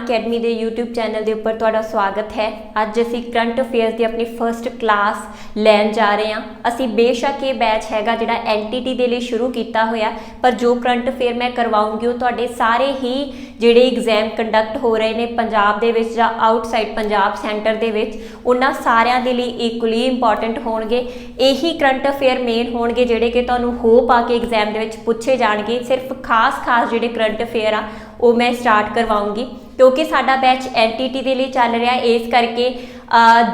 Academy के YouTube channel के उपर तुहाडा स्वागत है। अज असी करंट अफेयर्स की अपनी फर्स्ट क्लास लैन जा रहे हैं। असी बेशक ये बैच हैगा जिहड़ा एनटीटी के लिए शुरू किया होया, पर जो करंट अफेयर मैं करवाऊँगी वो तुहाडे सारे ही जिहड़े एग्जाम कंडक्ट हो रहे हैं पंजाब दे विच जां आउटसाइड पंजाब सेंटर दे विच, उन्हां सारियां दे लई इक्वली इंपॉर्टेंट होणगे। यही करंट अफेयर मेन होणगे जिहड़े कि तुहानूं होप आ के एग्जाम दे विच पुछे जाणगे। सिर्फ खास जिहड़े करंट अफेयर आ वो मैं स्टार्ट करवाऊँगी, क्योंकि साडा बैच एनटीटी के लिए चल रहा है। इस करके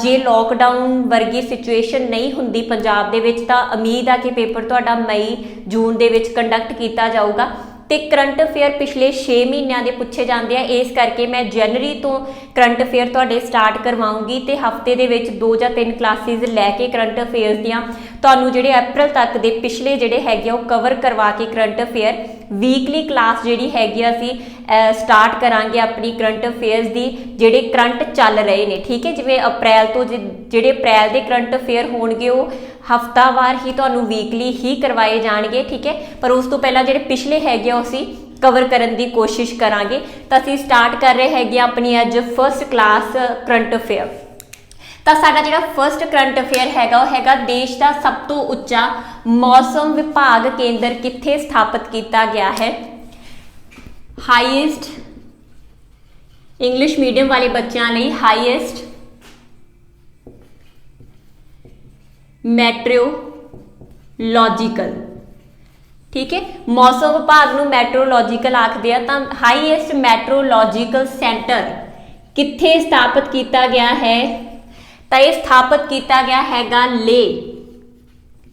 जे लॉकडाउन वर्गी सिचुएशन नहीं हुंदी पंजाब दे विच तां उम्मीद आ कि पेपर तुहाडा मई जून दे विच कंडक्ट किया जाऊगा। तो करंट अफेयर पिछले 6 महीनों के पूछे जाते हैं, इस करके मैं जनवरी तो करंट अफेयर तुहाडे स्टार्ट करवाऊँगी। तो हफ्ते दे विच 2 या 3 क्लासिस लैके करंट अफेयर्स दियां तुहानूं जिहड़े अप्रैल तक के पिछले जिहड़े हैगे वो कवर करवा के करंट अफेयर वीकली क्लास जिहड़ी हैगी असी स्टार्ट करांगे अपनी करंट अफेयर्स दी जिहड़े करंट चल रहे हैं। ठीक है, जिवें अप्रैल तो जिहड़े अप्रैल के करंट अफेयर होणगे वो हफ्तावार ही तुहानूं वीकली ही करवाए जाणगे। ठीक है, पर उस तो पहला जिहड़े पिछले हैगे असी कवर करने की कोशिश करांगे। तो असी स्टार्ट कर रहे हैगे अपनी अज फर्स्ट क्लास करंट अफेयर। तो साडा जिहड़ा फर्स्ट करंट अफेयर हैगा वो हैगा देश का सब तो उच्चा मौसम विभाग केंद्र कित्थे स्थापित किया गया है। हाईएस्ट इंग्लिश मीडियम वाले बच्चों लई हाईएस्ट मैट्रोलॉजिकल, ठीक है, मौसम विभाग नूं मैट्रोलॉजिकल आखदे आ। तां हाईएस्ट मैट्रोलॉजिकल सेंटर कित्थे स्थापित किया गया है? तो यह स्थापित किया गया हैगा ले।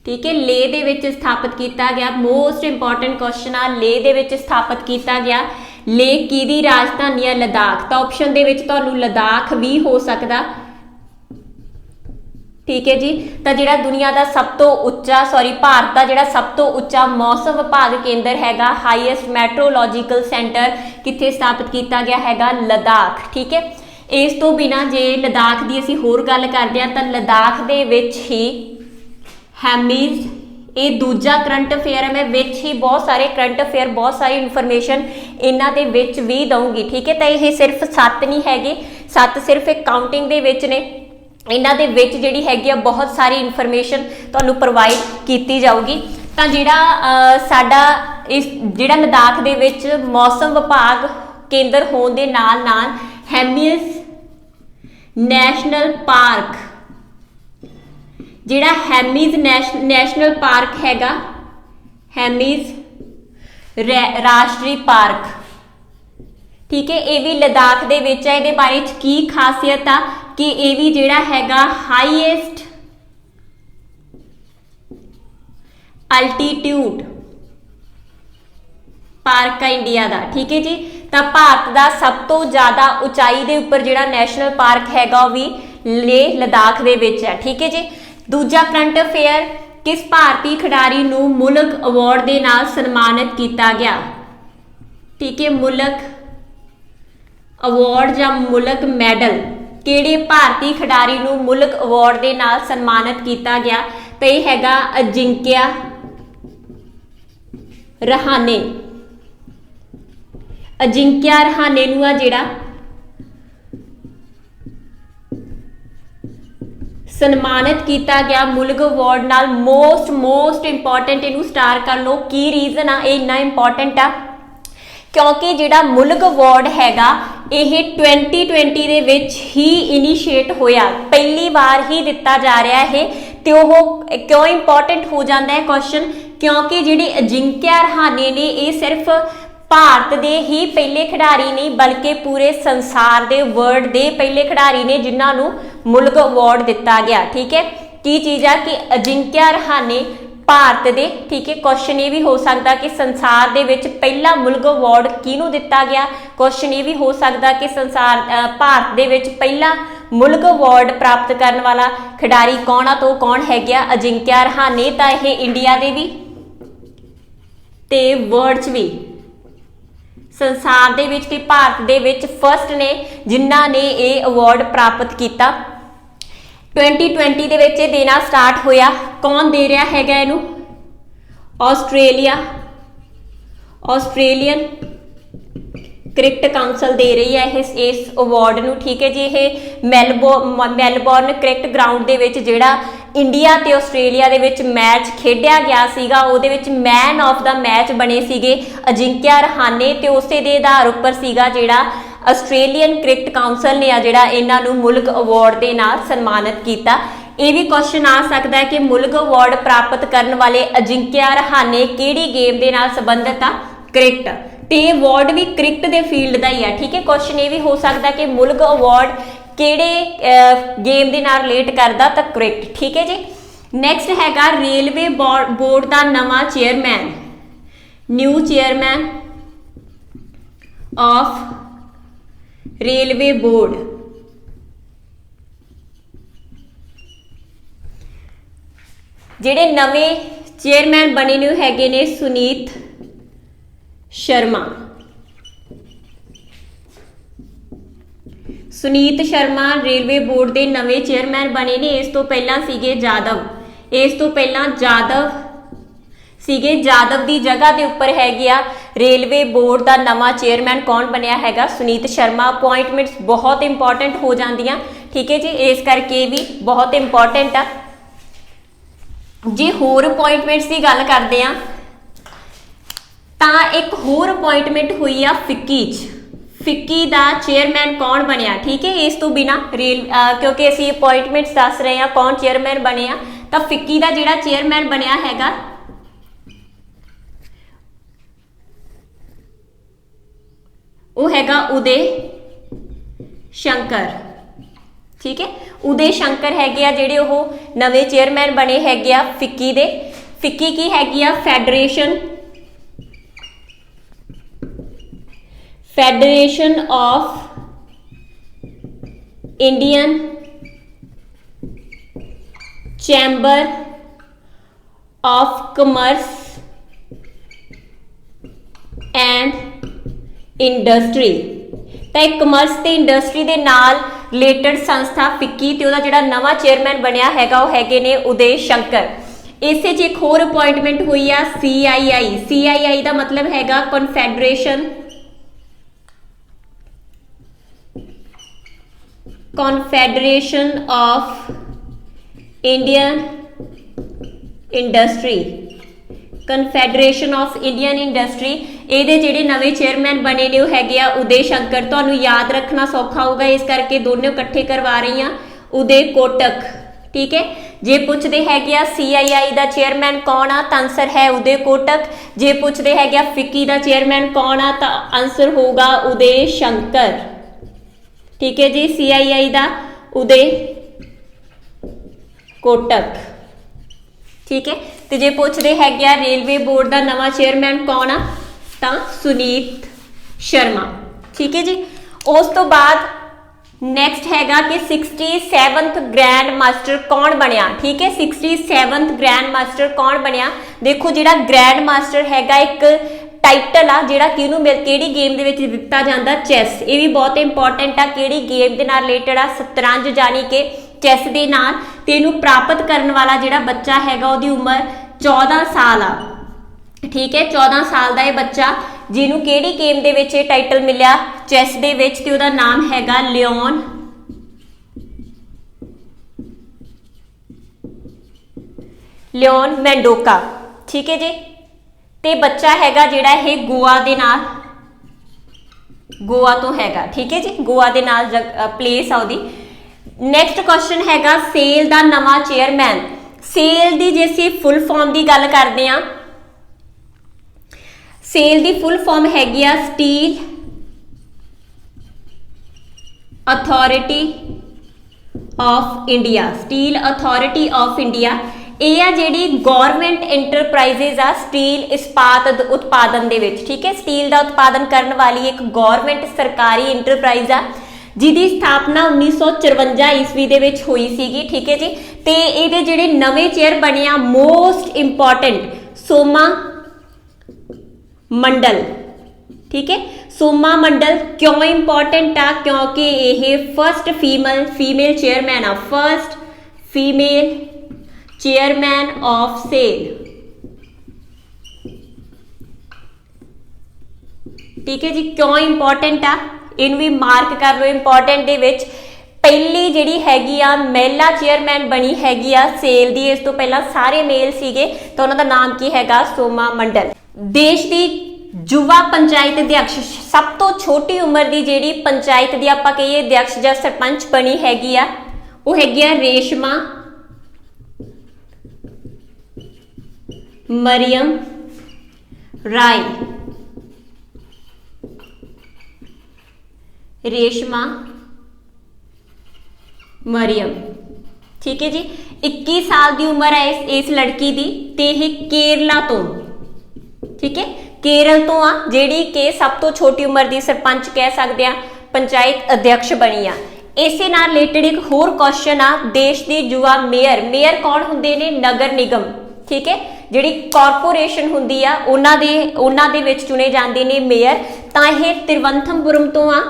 ठीक है, ले दे विच स्थापित किया गया। मोस्ट इंपॉर्टेंट क्वेश्चन आ, ले दे विच स्थापित किया गया। ले किहदी राजधानी है? लद्दाख। तो ऑप्शन दे विच तुहानूं लद्दाख भी हो सकदा। ठीक है जी, तो जिहड़ा दुनिया का सब तो उच्चा भारत का जिहड़ा सब तो उच्चा मौसम विभाग केंद्र हैगा हाईएस्ट मैट्रोलॉजिकल सेंटर कित्थे स्थापित किया गया हैगा? लद्दाख। ठीक है, इस तो बिना जे लद्दाख की असीं होर गल करदे हां तां लद्दाख दे विच ही हैमीज, ये दूजा करंट अफेयर है। मैं विच ही बहुत सारे करंट अफेयर बहुत सारी इन्फॉर्मेशन इन्हां दे विच भी दूंगी। ठीक है, तो ये सिर्फ 7 नहीं हैगे, 7 सिर्फ एक काउंटिंग दे विच ने। इन्हां दे विच जिहड़ी हैगी बहुत सारी इन्फॉर्मेशन तुहानूं प्रोवाइड की जाऊगी। तो जिहड़ा साडा इस जिहड़ा लद्दाख दे विच मौसम विभाग केंद्र होण दे नाल नाल हैमीज नैशनल पार्क, जिहड़ा हैमीज नैशनल पार्क हैगा, हैमीज राष्ट्रीय पार्क। ठीक है, ये भी लद्दाख दे विच है। इहदे बारे च की खासियत आ कि ये भी जिहड़ा हैगा हाईएस्ट अल्टीट्यूड पार्क है इंडिया का। ठीक है जी, तो भारत का सब तो ज़्यादा उचाई के उपर जिहड़ा नैशनल पार्क हैगा वो भी लेह लद्दाख दे विच है। ठीक है जी, दूजा करंट अफेयर, किस भारतीय खिडारी नूं मुल्क अवार्ड दे नाल सन्मानित किया गया? ठीक है, मुल्क अवार्ड या मुल्क मैडल किहड़े भारतीय खिडारी नूं मुल्क अवार्ड दे नाल सन्मानित किया गया? तो यह हैगा अजिंक्या रहाणे। अजिंक्या रहाणे नूं जिहड़ा सन्मानित किया गया मुल्क अवार्ड नाल। मोस्ट इंपॉर्टेंट इनू स्टार कर लो। की रीजन आ इन्ना इंपॉर्टेंट आ क्योंकि जिहड़ा मुल्क अवार्ड हैगा यह 2020 दे विच ही इनिशिएट होया, पहली बार ही दिता जा रहा है। तो वह क्यों इंपॉर्टेंट हो जाता है क्वेश्चन? क्योंकि जिहड़ी अजिंक्या रहाणे ने ये सिर्फ भारत के ही पहले खिडारी नहीं बल्कि पूरे संसार के वर्ल्ड के पहले खिडारी ने जिन्होंने मुल्क अवार्ड दिता गया। ठीक है, की चीज़ है कि अजिंक्या रहाणे भारत दे, ठीक है, क्वेश्चन ये भी हो सकता कि संसार दे विच पहला मुल्क अवार्ड किहनूं दिता गया? क्वेश्चन ये भी हो सकता कि संसार भारत दे विच पहला मुल्क अवार्ड प्राप्त करने वाला खिडारी कौन आ? तो कौन है गया? अजिंक्या रहाणे। तो यह इंडिया दे भी ते वर्ल्ड च भी संसार दे विच ते भारत दे विच फर्स्ट ने जिन्हां ने ये अवार्ड प्राप्त किया। 2020 दे विच देना स्टार्ट होया। कौन दे रहा हैगा इनू? ऑस्ट्रेलियन क्रिकेट काउंसल दे रही है इस अवार्ड नूं, ठीक है जी। ये मैलबोर्न क्रिकेट ग्राउंड दे विच जिहड़ा इंडिया ते आस्ट्रेलिया दे विच मैच खेडिया गया सीगा, उहदे विच मैन ऑफ द मैच बने सीगे अजिंक्या रहाणे, ते उसे दे आधार उपर सीगा जिहड़ा आस्ट्रेलियन क्रिकेट काउंसल ने आ जिहड़ा इन्हां नूं मुल्क अवार्ड दे नाल सन्मानित कीता। ये भी क्वेश्चन आ सकता है कि मुल्क अवार्ड प्राप्त करने वाले अजिंक्या रहाणे किहड़ी गेम दे नाल संबंधित आ? क्रिकेट। ते अवार्ड भी क्रिकेट दे फील्ड का ही है, ठीक है। क्वेश्चन ये भी हो सकता है कि मुल्क अवार्ड किहड़े गेम दे नाल रिलेट करदा? तां क्रिकेट, ठीक है जी। नैक्सट हैगा रेलवे बोर्ड का नवा chairman, new chairman of railway board. जिहड़े नवे चेयरमैन बने ने हैगे ने सुनीत शर्मा। सुनीत शर्मा रेलवे बोर्ड के नवे चेयरमैन बने ने। इस तो पहला सीगे जादव, इस तो पहला जादव सीगे, जादव की जगह के उपर हैगी आ रेलवे बोर्ड का नवा चेयरमैन कौन बनया हैगा? सुनीत शर्मा। अपॉइंटमेंट्स बहुत इंपॉर्टेंट हो जांदियां, ठीक है जी, इस करके भी बहुत इंपॉर्टेंट आ। जे होर अपॉइंटमेंट्स की गल करते हैं तां एक होर अपॉइंटमेंट हुई आ फिक्की च। फिक्की का चेयरमैन कौन बनया? ठीक है, इस तो बिना क्योंकि असी अपॉइंटमेंट्स दस रहे हैं कौन चेयरमैन बने आ, तो फिक्की का जिहड़ा चेयरमैन बनया हैगा वो हैगा उदय शंकर, ठीक है। उदय शंकर हैगे आ जिहड़े वो नवे चेयरमैन बने हैगे आ फिक्की दे। फिक्की की हैगी आ? Federation of Indian chamber of commerce and industry. तो एक कॉमर्स ते इंडस्ट्री दे नाल रिलेटेड संस्था फिक्की, ते उहदा जिहड़ा नवा चेयरमैन बनया हैगा वो हैगे ने उदय शंकर। इसे च एक होर अपॉइंटमेंट हुई आ CII। CII का मतलब हैगा confederation of Indian industry. Confederation of Indian industry. ये जिहड़े नवे चेयरमैन बने ने हैगे आ उदय शंकर। तुहानूं याद रखना सौखा होगा, इस करके दोनों इकट्ठे करवा रही हैं। उदय कोटक, ठीक है। जे पूछते है CII का चेयरमैन कौन आ, तो आंसर है उदय कोटक। जे पूछते है फिक्की का चेयरमैन कौन आ, तो आंसर होगा उदय शंकर, ठीक है जी। CII का उदय कोटक, ठीक है। तो जे पूछते है रेलवे बोर्ड का नवा चेयरमैन कौन आ, तो सुनीत शर्मा, ठीक है जी। उस तो बाद नैक्सट हैगा कि 67th ग्रैंड मास्टर कौन बनया, ठीक है। 67th ग्रैंड मास्टर कौन बनया? देखो जिहड़ा ग्रैंड मास्टर हैगा एक टाइटल आ जिहड़ा किहनूं किहड़ी गेम दे विच दित्ता जांदा? चैस। ये भी बहुत इंपॉर्टेंट आ, किहड़ी गेम दे नाल रिलेटेड आ? शतरंज, जानी कि चैस दे नाल। ते इहनूं प्राप्त करन वाला जिहड़ा बच्चा हैगा उहदी उम्र 14 साल आ, ठीक है। 14 साल का यह बच्चा जिन्होंने किहड़ी गेम दे विच टाइटल मिलिया? चैस दे विच, ते उहदा नाम हैगा लियोन मेंडोका, ठीक है जी। ते बच्चा हैगा जिहड़ा ये गोवा दे नाल, गोवा तो हैगा, ठीक है जी, गोवा दे नाल प्लेस आ उहदी। नैक्सट क्वेश्चन हैगा सेल का नवा चेयरमैन। सेल की जे असीं फुल फॉर्म की गल करते हैं, सेल की फुल फॉर्म हैगी आ steel authority of India. Steel authority of India ये आ जिहड़ी गौरमेंट इंटरप्राइजेज आ स्टील इस्पात उत्पादन दे विच, ठीक है। स्टील का उत्पादन करने वाली एक गौरमेंट सरकारी इंटरप्राइज आ जिहदी स्थापना 1954 ईस्वी दे विच हुई सीगी, ठीक है जी। ते इहदे जिहड़े नवे चेयर बने आ मोस्ट इंपॉर्टेंट सोमा मंडल, ठीक है। सोमा मंडल क्यों इंपॉर्टेंट आ? क्योंकि यह फर्स्ट फीमेल चेयरमैन आ, first female chairman of cell, ठीक है जी। क्यों इंपॉर्टेंट आ, इनू भी मार्क कर लो इंपॉर्टेंट दे विच। पहली जिहड़ी हैगी आ महिला चेयरमैन बनी हैगी आ सेल दी, इस तो पहला सारे मेल सीगे, तो उन्हां दा नाम की हैगा सोमा मंडल। देश दी युवा पंचायत अध्यक्ष, सब तो छोटी उम्र की जिहड़ी पंचायत दी आपां कहिए अध्यक्ष जां सरपंच बनी हैगी आ, वो हैगी आ रेशमा मरियम राय। रेशमा मरियम, ठीक है जी। 21 साल की उम्र है इस लड़की की, ते केरला तो, ठीक है, केरल तो आ, जिहड़ी कि सब तो छोटी उम्र की सरपंच कह सकते हैं, पंचायत अध्यक्ष बनी आ। इसे नाल रिलेटेड एक होर क्वेश्चन आ, देश की युवा मेयर, मेयर कौन हुंदे ने, नगर निगम, ठीक है, जिहड़ी कॉरपोरेशन हुंदी आ उन्हां दे विच चुने जांदे ने मेयर। तां इह तिरुवनंतपुरम तो आ,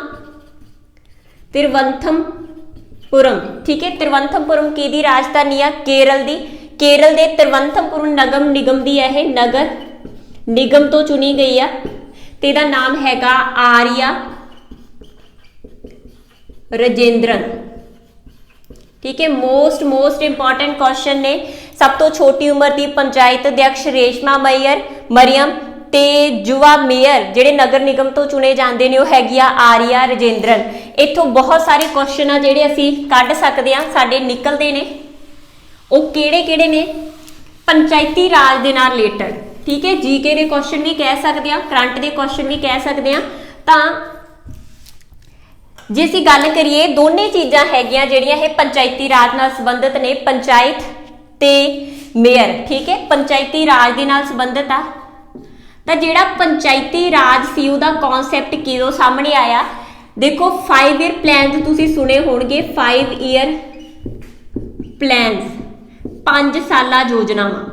तिरुवनंतपुरम, ठीक है। तिरुवनंतपुरम की राजधानी आ, केरल दी, केरल दे तिरुवनंतपुरम नगर निगम दी है, नगर निगम तो चुनी गई आ, ते दा नाम हैगा आर्या राजेंद्रन, ठीक है। मोस्ट इंपॉर्टेंट क्वेश्चन ने। सब तो छोटी उम्र की पंचायत अध्यक्ष रेशमा मरियम ते युवा मेयर जिहड़े नगर निगम तो चुने जाते हैं, वो हैगी आ आर्या राजेंद्रन। इत्थों बहुत सारे क्वेश्चन आ जिहड़े असीं कढ सकते हैं, साडे निकलते हैं। वो किहड़े ने, पंचायती राज दे नाल रिलेटेड, ठीक है, जीके के क्वेश्चन भी कह सकते हैं, करंट के क्वेश्चन भी कह सकते हैं। तो जे असीं गल करिए, दोने चीज़ां हैगियां जिहड़ियां ये पंचायती राज नाल संबंधित ने, पंचायत ते मेयर, ठीक है, पंचायती राज दे नाल संबंधित आ। तो जिहड़ा पंचायती राज सी उहदा कॉन्सैप्ट किदों सामने आया, देखो 5 ईयर प्लान तुसीं सुने होणगे, 5 ईयर प्लान 5 साला योजनावां,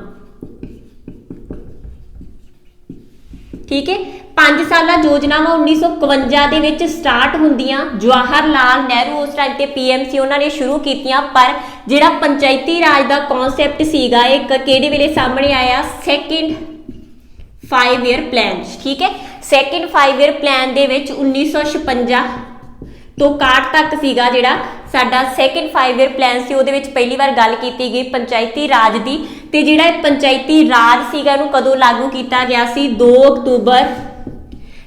ठीक है। 5 साला योजनावां 1951 दे विच स्टार्ट हुंदियां, जवाहर लाल नेहरू उस टाइम ते पीएम सी, उन्होंने शुरू कीतियां। पर जिहड़ा पंचायती राज दा कॉन्सैप्ट सीगा एक किहड़े वेले सामने आया, सैकेंड 5 ईयर प्लान, ठीक है। सैकेंड 5 ईयर प्लान दे विच 1956 तो 61 तक सीगा जिहड़ा साडा सैकेंड 5 ईयर प्लान सी, उहदे विच पहली बार गल कीती गई पंचायती राज दी। ते जिहड़ा पंचायती राज सीगा इहनूं कदों लागू कीता गया सी, 2 अक्तूबर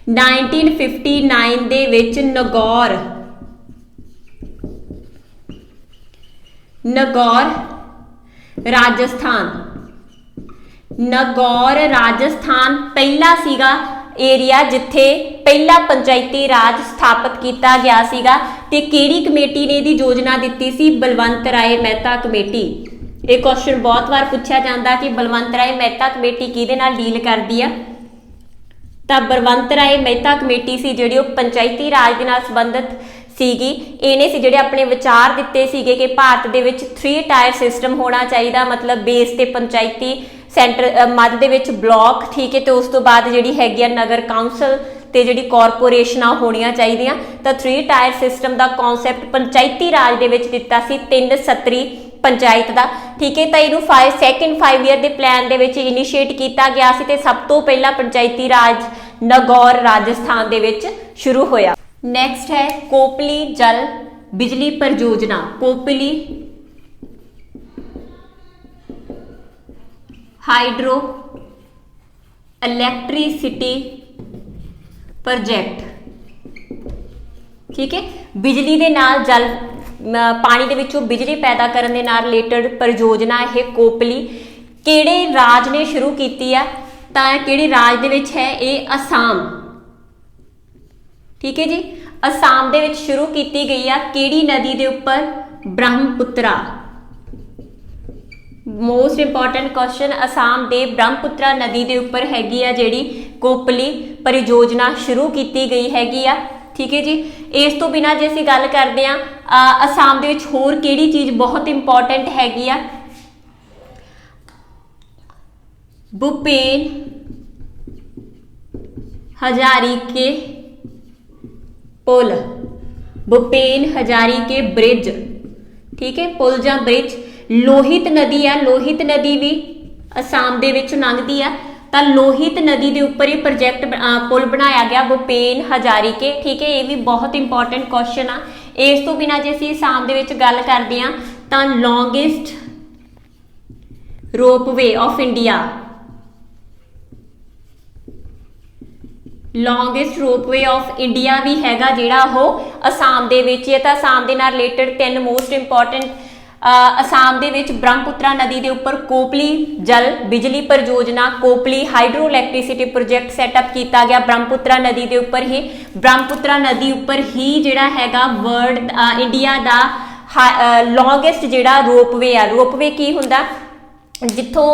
1959 दे विच नगौर राजस्थान पहला सीगा एरिया जिथे पहला पंचायती राज स्थापित किया गया सीगा। ते किहड़ी कमेटी ने इहदी योजना दित्ती सी, बलवंत राय मेहता कमेटी। एक क्वेश्चन बहुत बार पूछा जाता कि बलवंत राय मेहता कमेटी किहदे नाल डील करदी आ, तो बलवंत राय मेहता कमेटी सी जिहड़ी पंचायती राज दे नाल संबंधित सीगी। इहने सी जिहड़े अपने विचार दिते सीगे कि भारत दे विच 3 टायर सिस्टम होना चाहिए, मतलब बेस ते पंचायती, सेंटर मध्य दे विच ब्लॉक, ठीक है, तो उस तो बाद जिहड़ी हैगी आ नगर काउंसल ते जिहड़ी कॉरपोरेशनां होणियां चाहिदियां। तो 3 टायर सिस्टम का कॉन्सैप्ट पंचायती राज दे विच दिता सी 3 सत्री पंचायत का, ठीक है। तो इनू सैकेंड 5 ईयर के प्लान दे विच इनिशिएट किया गया सी, ते सब तो पहला पंचायती राज नगौर राजस्थान दे विच शुरू होया। नैक्सट है कोपली जल बिजली परियोजना, कोपली हाइड्रो इलैक्ट्रिसिटी प्रोजेक्ट, ठीक है। बिजली दे नाल जल पानी दे विचों बिजली पैदा करने दे नाल रिलेटेड परियोजना है कोपली। किहड़े राज ने शुरू की है, तां किहड़े राज दे विच है ये, असम, ठीक है जी, असम दे विच शुरू की गई है। किहड़ी नदी दे उपर, Brahmaputra. Most important question, Assam दे ब्रह्मपुत्रा नदी दे उपर हैगी आ जिहड़ी कोपली परियोजना शुरू की गई हैगी आ, ठीक है जी। इस तो बिना जे असीं गल करदे आ असम दे विच होर किहड़ी चीज़ बहुत इंपॉर्टेंट हैगी आ, भूपेन हजारिके पुल, भूपेन हजारिके ब्रिज, ठीक है, पुल जां ब्रिज। लोहित नदी है, लोहित नदी भी असम दे विच लंघदी है। ਤਾਂ ਲੋਹਿਤ ਨਦੀ ਦੇ ਉੱਪਰ ਇਹ ਪ੍ਰੋਜੈਕਟ ਪੁਲ ਬਣਾਇਆ ਗਿਆ ਭੁਪੇਨ ਹਜ਼ਾਰੀਕੇ, ਠੀਕ ਹੈ। ਇਹ ਵੀ ਬਹੁਤ ਇੰਪੋਰਟੈਂਟ ਕੁਐਸਚਨ ਆ। ਇਸ ਤੋਂ ਬਿਨਾਂ ਜੇ ਅਸੀਂ ਅਸਾਮ ਦੇ ਵਿੱਚ ਗੱਲ ਕਰਦੇ ਹਾਂ ਤਾਂ longest ropeway of India, longest ropeway of India ਵੀ ਹੈਗਾ ਜਿਹੜਾ ਉਹ ਅਸਾਮ ਦੇ ਵਿੱਚ ਹੈ। ਤਾਂ ਅਸਾਮ ਦੇ ਨਾਲ ਰਿਲੇਟਡ 3 ਮੋਸਟ ਇੰਪੋਰਟੈਂਟ, ਅਸਾਮ ਦੇ ਵਿੱਚ ਬ੍ਰਹਮਪੁੱਤਰਾ ਨਦੀ ਦੇ ਉੱਪਰ ਕੋਪਲੀ ਜਲ ਬਿਜਲੀ ਪਰਿਯੋਜਨਾ, ਕੋਪਲੀ ਹਾਈਡਰੋ ਇਲੈਕਟ੍ਰਿਸਿਟੀ ਪ੍ਰੋਜੈਕਟ ਸੈਟਅਪ ਕੀਤਾ ਗਿਆ ਬ੍ਰਹਮਪੁੱਤਰਾ ਨਦੀ ਦੇ ਉੱਪਰ ਹੀ। ਬ੍ਰਹਮਪੁੱਤਰਾ ਨਦੀ ਉੱਪਰ ਹੀ ਜਿਹੜਾ ਹੈਗਾ ਵਰਲਡ ਇੰਡੀਆ ਦਾ ਲੌਂਗੈਸਟ ਜਿਹੜਾ ਰੋਪਵੇ ਆ। ਰੋਪਵੇ ਕੀ ਹੁੰਦਾ, ਜਿੱਥੋਂ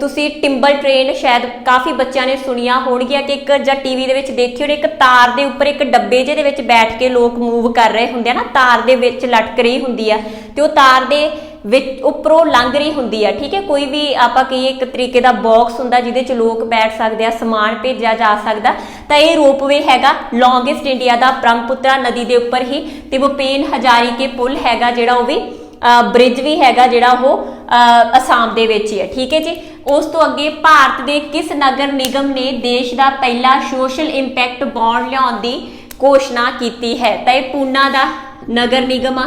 ਤੁਸੀਂ ਟਿੰਬਲ ਟ੍ਰੇਨ ਸ਼ਾਇਦ ਕਾਫੀ ਬੱਚਿਆਂ ਨੇ ਸੁਣੀਆਂ ਹੋਣਗੀਆਂ ਕਿ ਇੱਕ ਜਾਂ ਟੀਵੀ ਦੇ ਵਿੱਚ ਦੇਖੀ ਹੋਣੀ, ਇੱਕ ਤਾਰ ਦੇ ਉੱਪਰ ਇੱਕ ਡੱਬੇ ਜਿਹੇ ਦੇ ਵਿੱਚ ਬੈਠ ਕੇ ਲੋਕ ਮੂਵ ਕਰ ਰਹੇ ਹੁੰਦੇ ਆ ਨਾ, ਤਾਰ ਦੇ ਵਿੱਚ ਲਟਕ ਰਹੀ ਹੁੰਦੀ ਆ ਤੇ ਉਹ ਤਾਰ ਦੇ ਵਿੱਚ ਉੱਪਰੋਂ ਲੰਘ ਰਹੀ ਹੁੰਦੀ ਆ, ਠੀਕ ਹੈ। ਕੋਈ ਵੀ ਆਪਾਂ ਕਹੀਏ ਇੱਕ ਤਰੀਕੇ ਦਾ ਬਾਕਸ ਹੁੰਦਾ ਜਿਹਦੇ 'ਚ ਲੋਕ ਬੈਠ ਸਕਦੇ ਆ, ਸਮਾਨ ਭੇਜਿਆ ਜਾ ਸਕਦਾ। ਤਾਂ ਇਹ ਰੋਪਵੇ ਹੈਗਾ ਲੌਂਗੈਸਟ ਇੰਡੀਆ ਦਾ ਬ੍ਰਹਮਪੁੱਤਰਾ ਨਦੀ ਦੇ ਉੱਪਰ ਹੀ। ਤੇ ਭੁਪੇਨ ਹਜ਼ਾਰੀਕੇ ਪੁਲ ਹੈਗਾ ਜਿਹੜਾ, ਉਹ ਵੀ ਬ੍ਰਿਜ ਵੀ ਹੈਗਾ ਜਿਹੜਾ ਉਹ ਅਸਾਮ ਦੇ ਵਿੱਚ ਹੀ ਹੈ, ਠੀਕ ਹੈ ਜੀ। ਉਸ ਤੋਂ ਅੱਗੇ ਭਾਰਤ ਦੇ ਕਿਸ ਨਗਰ ਨਿਗਮ ਨੇ ਦੇਸ਼ ਦਾ ਪਹਿਲਾ ਸੋਸ਼ਲ ਇੰਪੈਕਟ ਬੌਂਡ ਲਿਆਉਣ ਦੀ ਘੋਸ਼ਣਾ ਕੀਤੀ ਹੈ? ਤਾਂ ਇਹ ਪੂਨਾ ਦਾ ਨਗਰ ਨਿਗਮ ਆ।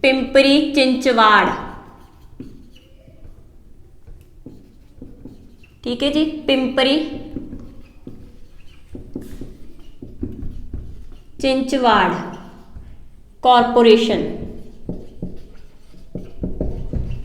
ਪਿੰਪਰੀ ਚਿੰਚਵਾੜ, ਠੀਕ ਹੈ ਜੀ, ਪਿੰਪਰੀ ਚਿੰਚਵਾੜ ਕਾਰਪੋਰੇਸ਼ਨ।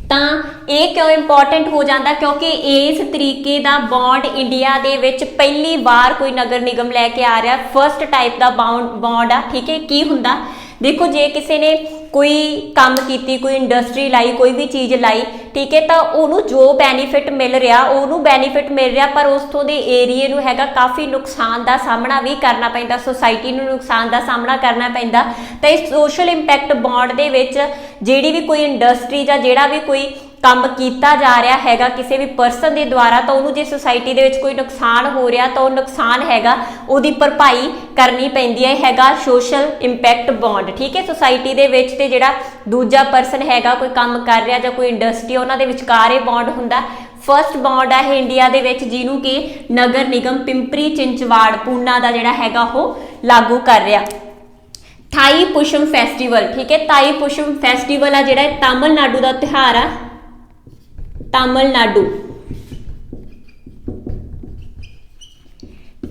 ਤਾਂ ਇਹ ਕਿਉਂ ਇੰਪੋਰਟੈਂਟ ਹੋ ਜਾਂਦਾ, ਕਿਉਂਕਿ ਇਸ ਤਰੀਕੇ ਦਾ ਬੌਂਡ ਇੰਡੀਆ ਦੇ ਵਿੱਚ ਪਹਿਲੀ ਵਾਰ ਕੋਈ ਨਗਰ ਨਿਗਮ ਲੈ ਕੇ ਆ ਰਿਹਾ, ਫਸਟ ਟਾਈਪ ਦਾ ਬੌਂਡ ਆ, ਠੀਕ ਹੈ। ਕੀ ਹੁੰਦਾ, ਦੇਖੋ ਜੇ ਕਿਸੇ ਨੇ ਕੋਈ ਕੰਮ ਕੀਤੀ, ਕੋਈ ਇੰਡਸਟਰੀ ਲਾਈ, ਕੋਈ ਵੀ ਚੀਜ਼ ਲਾਈ, ਠੀਕ ਹੈ, ਤਾਂ ਉਹਨੂੰ ਜੋ ਬੈਨੀਫਿਟ ਮਿਲ ਰਿਹਾ ਉਹਨੂੰ ਬੈਨੀਫਿਟ ਮਿਲ ਰਿਹਾ, ਪਰ ਉਸ ਤੋਂ ਦੇ ਏਰੀਏ ਨੂੰ ਹੈਗਾ ਕਾਫੀ ਨੁਕਸਾਨ ਦਾ ਸਾਹਮਣਾ ਵੀ ਕਰਨਾ ਪੈਂਦਾ, ਸੁਸਾਇਟੀ ਨੂੰ ਨੁਕਸਾਨ ਦਾ ਸਾਹਮਣਾ ਕਰਨਾ ਪੈਂਦਾ। ਤਾਂ ਇਸ ਸੋਸ਼ਲ ਇੰਪੈਕਟ ਬੌਂਡ ਦੇ ਵਿੱਚ ਜਿਹੜੀ ਵੀ ਕੋਈ ਇੰਡਸਟਰੀ ਜਾਂ ਜਿਹੜਾ ਵੀ ਕੋਈ ਕੰਮ ਕੀਤਾ ਜਾ ਰਿਹਾ ਹੈਗਾ ਕਿਸੇ ਵੀ ਪਰਸਨ ਦੇ ਦੁਆਰਾ, ਤਾਂ ਉਹਨੂੰ ਜੇ ਸੁਸਾਇਟੀ ਦੇ ਵਿੱਚ ਕੋਈ ਨੁਕਸਾਨ ਹੋ ਰਿਹਾ ਤਾਂ ਉਹ ਨੁਕਸਾਨ ਹੈਗਾ ਉਹਦੀ ਭਰਪਾਈ ਕਰਨੀ ਪੈਂਦੀ ਹੈ, ਹੈਗਾ ਸੋਸ਼ਲ ਇੰਪੈਕਟ ਬੌਂਡ, ਠੀਕ ਹੈ। ਸੁਸਾਇਟੀ ਦੇ ਵਿੱਚ ਤੇ ਜਿਹੜਾ ਦੂਜਾ ਪਰਸਨ ਹੈਗਾ ਕੋਈ ਕੰਮ ਕਰ ਰਿਹਾ ਜਾਂ ਕੋਈ ਇੰਡਸਟਰੀ, ਉਹਨਾਂ ਦੇ ਵਿਚਕਾਰ ਇਹ ਬੌਂਡ ਹੁੰਦਾ। ਫਸਟ ਬੌਂਡ ਹੈ ਇੰਡੀਆ ਦੇ ਵਿੱਚ ਜਿਹਨੂੰ ਕਿ ਨਗਰ ਨਿਗਮ ਪਿੰਪਰੀ ਚਿੰਚਵਾੜ ਪੂਨਾ ਦਾ ਜਿਹੜਾ ਹੈਗਾ ਉਹ ਲਾਗੂ ਕਰ ਰਿਹਾ। ਥਾਈ ਪੁਸ਼ਮ ਫੈਸਟੀਵਲ, ਠੀਕ ਹੈ, ਥਾਈ ਪੁਸ਼ਮ ਫੈਸਟੀਵਲ ਆ ਜਿਹੜਾ ਤਾਮਿਲਨਾਡੂ ਦਾ ਤਿਉਹਾਰ ਆ,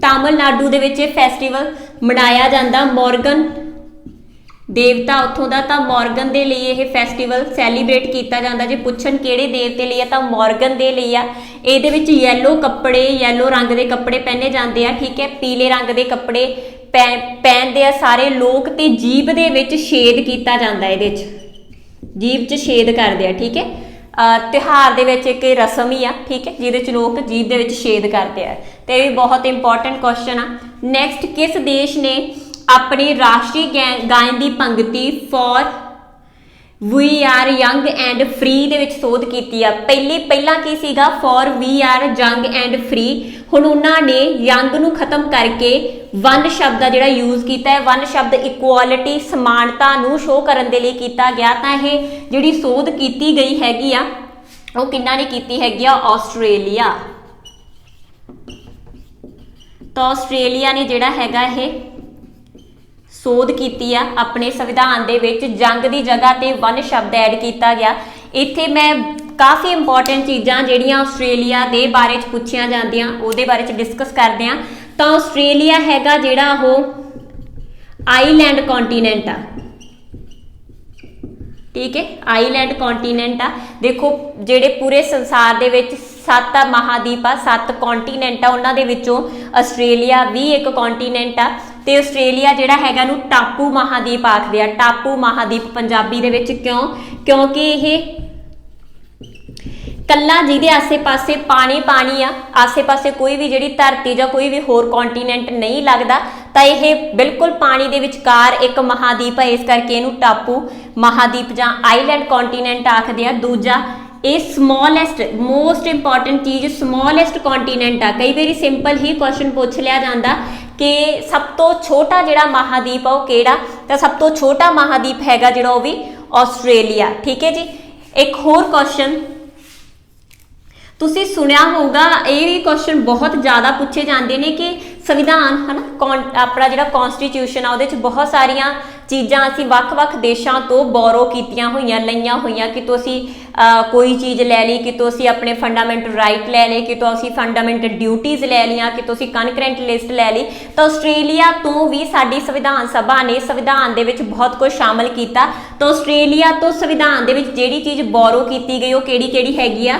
ਤਾਮਿਲਨਾਡੂ ਦੇ ਵਿੱਚ ਇਹ ਫੈਸਟੀਵਲ ਮਨਾਇਆ ਜਾਂਦਾ। ਮੋਰਗਨ ਦੇਵਤਾ ਉੱਥੋਂ ਦਾ, ਤਾਂ ਮੋਰਗਨ ਦੇ ਲਈ ਇਹ ਫੈਸਟੀਵਲ ਸੈਲੀਬ੍ਰੇਟ ਕੀਤਾ ਜਾਂਦਾ। ਜੇ ਪੁੱਛਣ ਕਿਹੜੇ ਦੇਵਤੇ ਲਈ ਆ ਤਾਂ ਮੋਰਗਨ ਦੇ ਲਈ ਆ। ਇਹਦੇ ਵਿੱਚ ਯੈਲੋ ਕੱਪੜੇ, ਯੈਲੋ ਰੰਗ ਦੇ ਕੱਪੜੇ ਪਹਿਨੇ ਜਾਂਦੇ ਆ, ਠੀਕ ਹੈ, ਪੀਲੇ ਰੰਗ ਦੇ ਕੱਪੜੇ ਪਹਿਨਦੇ ਆ ਸਾਰੇ ਲੋਕ, ਤੇ ਜੀਭ ਦੇ ਵਿੱਚ ਛੇਦ ਕੀਤਾ ਜਾਂਦਾ, ਇਹਦੇ 'ਚ ਜੀਭ 'ਚ ਛੇਦ ਕਰਦੇ ਆ, ਠੀਕ ਹੈ। ਤਿਉਹਾਰ ਦੇ ਵਿੱਚ ਇੱਕ ਰਸਮ ਹੀ ਆ, ਠੀਕ ਹੈ, ਜਿਹਦੇ 'ਚ ਲੋਕ ਜੀਭ ਦੇ ਵਿੱਚ ਛੇਦ ਕਰਦੇ ਆ। ਤੇ ਇਹ ਵੀ ਬਹੁਤ ਇੰਪੋਰਟੈਂਟ ਕੁਐਸਚਨ ਆ। ਨੈਕਸਟ, ਕਿਸ ਦੇਸ਼ ਨੇ ਆਪਣੀ ਰਾਸ਼ਟਰੀ ਗਾਇਨ ਦੀ ਪੰਕਤੀ for we are young and free ਦੇ ਵਿੱਚ ਸੋਧ ਕੀਤੀ ਆ? ਪਹਿਲਾਂ ਕੀ ਸੀਗਾ, for we are young and free. ਹੁਣ ਉਹਨਾਂ ਨੇ ਯੰਗ ਨੂੰ ਖਤਮ ਕਰਕੇ ਵਨ ਸ਼ਬਦ ਦਾ ਜਿਹੜਾ ਯੂਜ਼ ਕੀਤਾ ਹੈ। ਵਨ ਸ਼ਬਦ ਇਕੁਆਲਿਟੀ, ਸਮਾਨਤਾ ਨੂੰ ਸ਼ੋਅ ਕਰਨ ਦੇ ਲਈ ਕੀਤਾ ਗਿਆ। ਤਾਂ ਇਹ ਜਿਹੜੀ ਸੋਧ ਕੀਤੀ ਗਈ ਹੈਗੀ ਆ ਉਹ ਕਿਹਨਾਂ ਨੇ ਕੀਤੀ ਹੈਗੀ ਆ? ਆਸਟ੍ਰੇਲੀਆ। ਤਾਂ ਆਸਟ੍ਰੇਲੀਆ ਨੇ ਜਿਹੜਾ ਹੈਗਾ ਇਹ ਸੋਧ ਕੀਤੀ ਆ ਆਪਣੇ ਸੰਵਿਧਾਨ ਦੇ ਵਿੱਚ, ਜੰਗ ਦੀ ਜਗ੍ਹਾ ਤੇ ਵਨ ਸ਼ਬਦ ਐਡ ਕੀਤਾ ਗਿਆ। ਇੱਥੇ ਮੈਂ ਕਾਫੀ ਇੰਪੋਰਟੈਂਟ ਚੀਜ਼ਾਂ ਜਿਹੜੀਆਂ ਆਸਟ੍ਰੇਲੀਆ ਦੇ ਬਾਰੇ 'ਚ ਪੁੱਛੀਆਂ ਜਾਂਦੀਆਂ ਉਹਦੇ ਬਾਰੇ 'ਚ ਡਿਸਕਸ ਕਰਦੇ ਹਾਂ। ਤਾਂ ਆਸਟ੍ਰੇਲੀਆ ਹੈਗਾ ਜਿਹੜਾ ਉਹ ਆਈਲੈਂਡ ਕੰਟੀਨੈਂਟ ਆ, ਠੀਕ ਹੈ, ਆਈਲੈਂਡ ਕੰਟੀਨੈਂਟ ਆ। ਦੇਖੋ ਜਿਹੜੇ ਪੂਰੇ ਸੰਸਾਰ ਦੇ ਵਿੱਚ 7 ਮਹਾਦੀਪ ਆ, 7 ਕੰਟੀਨੈਂਟ ਆ, ਉਹਨਾਂ ਦੇ ਵਿੱਚੋਂ ਆਸਟ੍ਰੇਲੀਆ ਵੀ ਇੱਕ ਕੰਟੀਨੈਂਟ ਆ। ਤੇ ਆਸਟ੍ਰੇਲੀਆ ਜਿਹੜਾ ਹੈਗਾ ਨੂੰ ਟਾਪੂ ਮਹਾਦੀਪ ਆਖਦੇ ਆ। ਟਾਪੂ ਮਹਾਦੀਪ ਪੰਜਾਬੀ ਦੇ ਵਿੱਚ ਕਿਉਂ? ਕਿਉਂਕਿ ਇਹ ਕੱਲਾ ਜਿਹਦੇ ਆਸੇ-ਪਾਸੇ ਪਾਣੀ ਆ, ਆਸੇ-ਪਾਸੇ ਕੋਈ ਵੀ ਜਿਹੜੀ ਧਰਤੀ ਜਾਂ ਕੋਈ ਵੀ ਹੋਰ ਕੰਟੀਨੈਂਟ ਨਹੀਂ ਲੱਗਦਾ, ਤਾਂ ਇਹ ਬਿਲਕੁਲ ਪਾਣੀ ਦੇ ਵਿਚਕਾਰ ਇੱਕ ਮਹਾਦੀਪ ਹੈ, ਇਸ ਕਰਕੇ ਇਹਨੂੰ ਟਾਪੂ ਮਹਾਦੀਪ ਜਾਂ ਆਈਲੈਂਡ ਕੰਟੀਨੈਂਟ ਆਖਦੇ ਆ। ਦੂਜਾ, ਇਹ ਸਮੋਲੈਸਟ, ਮੋਸਟ ਇੰਪੋਰਟੈਂਟ ਚੀਜ਼, ਸਮੋਲੈਸਟ ਕੰਟੀਨੈਂਟ ਆ। ਕਈ ਵਾਰੀ ਸਿੰਪਲ ਹੀ ਕੁਐਸਚਨ ਪੁੱਛ ਲਿਆ ਜਾਂਦਾ ਕਿ ਸਭ ਤੋਂ ਛੋਟਾ ਜਿਹੜਾ ਮਹਾਦੀਪ ਆ ਉਹ ਕਿਹੜਾ? ਤਾਂ ਸਭ ਤੋਂ ਛੋਟਾ ਮਹਾਦੀਪ ਹੈਗਾ ਜਿਹੜਾ ਉਹ ਵੀ ਆਸਟ੍ਰੇਲੀਆ, ਠੀਕ ਹੈ ਜੀ। ਇੱਕ ਹੋਰ ਕੁਐਸਚਨ, ਤੁਸੀਂ ਸੁਣਿਆ ਹੋਊਗਾ ਇਹ ਵੀ ਕੁਐਸਚਨ ਬਹੁਤ ਜ਼ਿਆਦਾ ਪੁੱਛੇ ਜਾਂਦੇ ਨੇ ਕਿ ਸੰਵਿਧਾਨ ਹੈ ਨਾ ਆਪਣਾ ਜਿਹੜਾ ਕਨਸਟੀਟਿਊਸ਼ਨ ਆ ਉਹਦੇ ਚ ਬਹੁਤ ਸਾਰੀਆਂ ਚੀਜ਼ਾਂ ਅਸੀਂ ਵੱਖ-ਵੱਖ ਦੇਸ਼ਾਂ ਤੋਂ ਬੋਰੋ ਕੀਤੀਆਂ ਹੋਈਆਂ ਲਈਆਂ ਹੋਈਆਂ, ਕਿ ਤੁਸੀਂ ਕੋਈ ਚੀਜ਼ ਲੈ ਲਈ, ਕਿ ਤੁਸੀਂ ਆਪਣੇ ਫੰਡਾਮੈਂਟਲ ਰਾਈਟ ਲੈ ਲਏ, ਕਿ ਤੁਸੀਂ ਫੰਡਾਮੈਂਟਲ ਡਿਊਟੀਜ਼ ਲੈ ਲਈਆਂ, ਕਿ ਤੁਸੀਂ ਕਨਕਰੈਂਟ ਲਿਸਟ ਲੈ ਲਈ। ਤਾਂ ਆਸਟ੍ਰੇਲੀਆ ਤੋਂ ਵੀ ਸਾਡੀ ਸੰਵਿਧਾਨ ਸਭਾ ਨੇ ਸੰਵਿਧਾਨ ਦੇ ਵਿੱਚ ਬਹੁਤ ਕੁਝ ਸ਼ਾਮਲ ਕੀਤਾ। ਤਾਂ ਆਸਟ੍ਰੇਲੀਆ ਤੋਂ ਸੰਵਿਧਾਨ ਦੇ ਵਿੱਚ ਜਿਹੜੀ ਚੀਜ਼ ਬੋਰੋ ਕੀਤੀ ਗਈ ਉਹ ਕਿਹੜੀ ਹੈਗੀ ਆ?